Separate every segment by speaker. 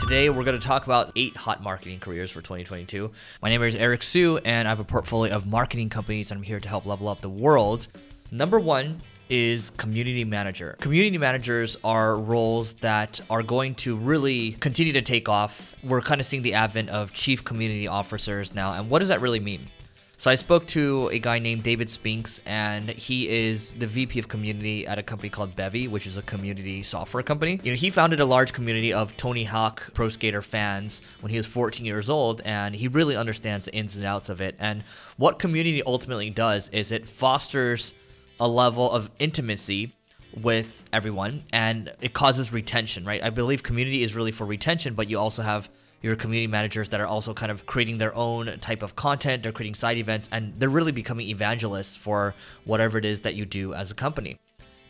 Speaker 1: Today, we're going to talk about 8 hot marketing careers for 2022. My name is Eric Su, and I have a portfolio of marketing companies, and I'm here to help level up the world. Number 1 is community manager. Community managers are roles that are going to really continue to take off. We're kind of seeing the advent of chief community officers now, and what does that really mean? So I spoke to a guy named David Spinks, and he is the VP of community at a company called Bevy, which is a community software company. He founded a large community of Tony Hawk Pro Skater fans when he was 14 years old, and he really understands the ins and outs of it. And what community ultimately does is it fosters a level of intimacy with everyone, and it causes retention, right? I believe community is really for retention, but you also have your community managers that are also kind of creating their own type of content. They're creating side events, and they're really becoming evangelists for whatever it is that you do as a company.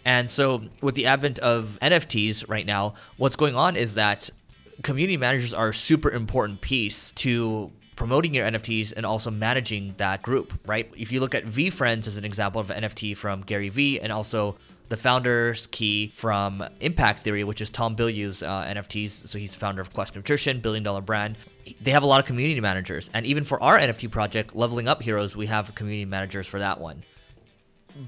Speaker 1: And so with the advent of NFTs right now, what's going on is that community managers are a super important piece to promoting your NFTs and also managing that group, right? If you look at VFriends as an example of an NFT from Gary Vee, and also the founder's key from Impact Theory, which is Tom Bilyeu's NFTs. So he's the founder of Quest Nutrition, billion-dollar brand. They have a lot of community managers. And even for our NFT project, Leveling Up Heroes, we have community managers for that one.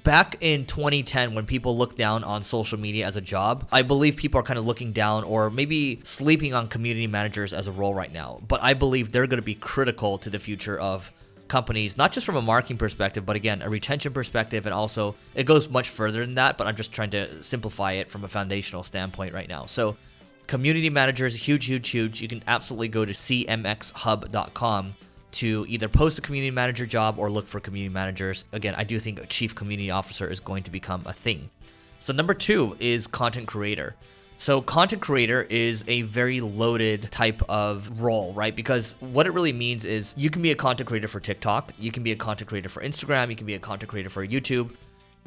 Speaker 1: Back in 2010, when people looked down on social media as a job, I believe people are kind of looking down or maybe sleeping on community managers as a role right now. But I believe they're going to be critical to the future of companies, not just from a marketing perspective, but again, a retention perspective, and also it goes much further than that, but I'm just trying to simplify it from a foundational standpoint right now. So community managers, huge. You can absolutely go to cmxhub.com to either post a community manager job or look for community managers. Again, I do think a chief community officer is going to become a thing. So number 2 is content creator. So content creator is a very loaded type of role, right? Because what it really means is you can be a content creator for TikTok, you can be a content creator for Instagram, you can be a content creator for YouTube,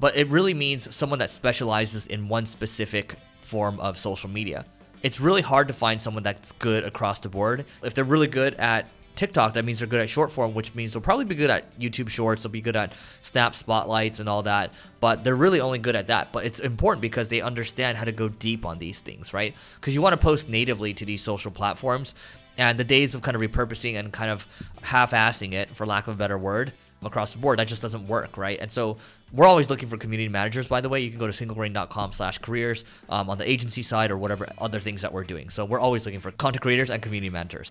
Speaker 1: but it really means someone that specializes in one specific form of social media. It's really hard to find someone that's good across the board. If they're really good at TikTok, that means they're good at short form, which means they'll probably be good at YouTube Shorts, they'll be good at Snap Spotlights and all that, but they're really only good at that. But it's important because they understand how to go deep on these things, right? Because you want to post natively to these social platforms, and the days of kind of repurposing and kind of half-assing it, for lack of a better word, across the board, that just doesn't work, right? And so we're always looking for community managers. By the way, you can go to singlegrain.com/careers on the agency side or whatever other things that we're doing. So we're always looking for content creators and community managers.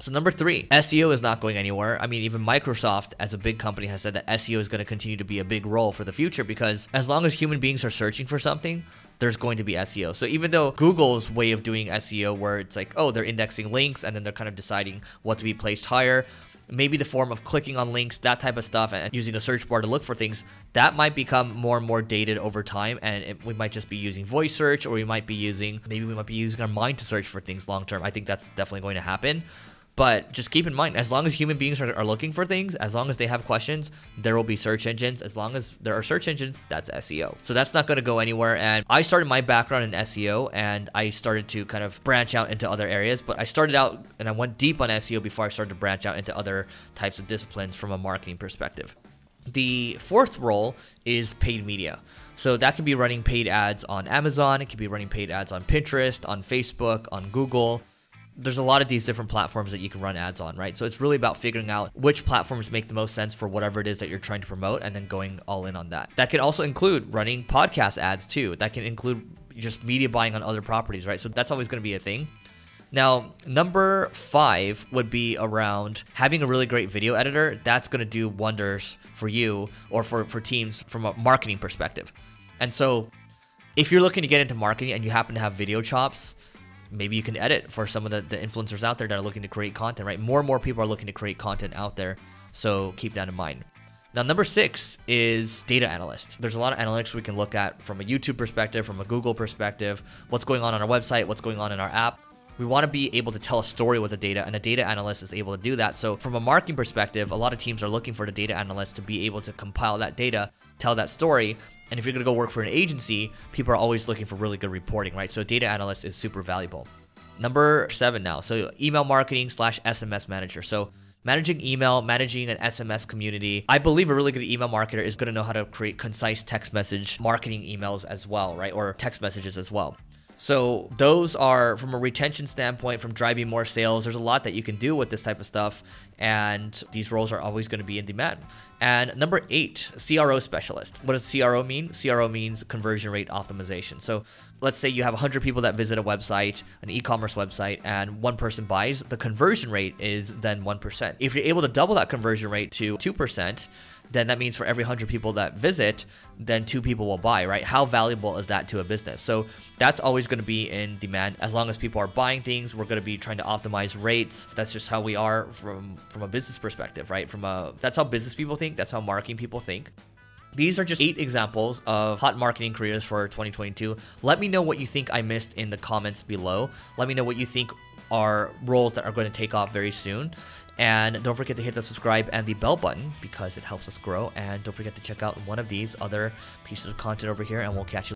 Speaker 1: So number 3, SEO is not going anywhere. I mean, even Microsoft as a big company has said that SEO is going to continue to be a big role for the future, because as long as human beings are searching for something, there's going to be SEO. So even though Google's way of doing SEO, where it's like, oh, they're indexing links and then they're kind of deciding what to be placed higher, maybe the form of clicking on links, that type of stuff, and using a search bar to look for things, that might become more and more dated over time, and we might just be using voice search, or we might be using our mind to search for things long term. I think that's definitely going to happen. But just keep in mind, as long as human beings are looking for things, as long as they have questions, there will be search engines. As long as there are search engines, that's SEO. So that's not going to go anywhere. And I started my background in SEO, and I started to kind of branch out into other areas. But I started out and I went deep on SEO before I started to branch out into other types of disciplines from a marketing perspective. The 4th role is paid media. So that can be running paid ads on Amazon. It can be running paid ads on Pinterest, on Facebook, on Google. There's a lot of these different platforms that you can run ads on, right? So it's really about figuring out which platforms make the most sense for whatever it is that you're trying to promote, and then going all in on that. That can also include running podcast ads too. That can include just media buying on other properties, right? So that's always going to be a thing. Now, number 5 would be around having a really great video editor. That's going to do wonders for you or for teams from a marketing perspective. And so if you're looking to get into marketing and you happen to have video chops, maybe you can edit for some of the influencers out there that are looking to create content, right? More and more people are looking to create content out there, so keep that in mind. Now, number 6 is data analyst. There's a lot of analytics we can look at from a YouTube perspective, from a Google perspective, what's going on our website, what's going on in our app. We want to be able to tell a story with the data, and a data analyst is able to do that. So from a marketing perspective, a lot of teams are looking for the data analyst to be able to compile that data, tell that story. And if you're going to go work for an agency, people are always looking for really good reporting, right? So data analyst is super valuable. Number 7 now. So email marketing / SMS manager. So managing email, managing an SMS community. I believe a really good email marketer is going to know how to create concise text message marketing emails as well, right? Or text messages as well. So those are, from a retention standpoint, from driving more sales, there's a lot that you can do with this type of stuff. And these roles are always going to be in demand. And number 8, CRO specialist. What does CRO mean? CRO means conversion rate optimization. So let's say you have 100 people that visit a website, an e-commerce website, and one person buys. The conversion rate is then 1%. If you're able to double that conversion rate to 2%, then that means for every 100 people that visit, then 2 people will buy, right? How valuable is that to a business? So that's always going to be in demand. As long as people are buying things, we're going to be trying to optimize rates. That's just how we are from a business perspective, right? That's how business people think. That's how marketing people think. These are just 8 examples of hot marketing careers for 2022. Let me know what you think I missed in the comments below. Let me know what you think are roles that are going to take off very soon. And don't forget to hit the subscribe and the bell button because it helps us grow. And don't forget to check out one of these other pieces of content over here, and we'll catch you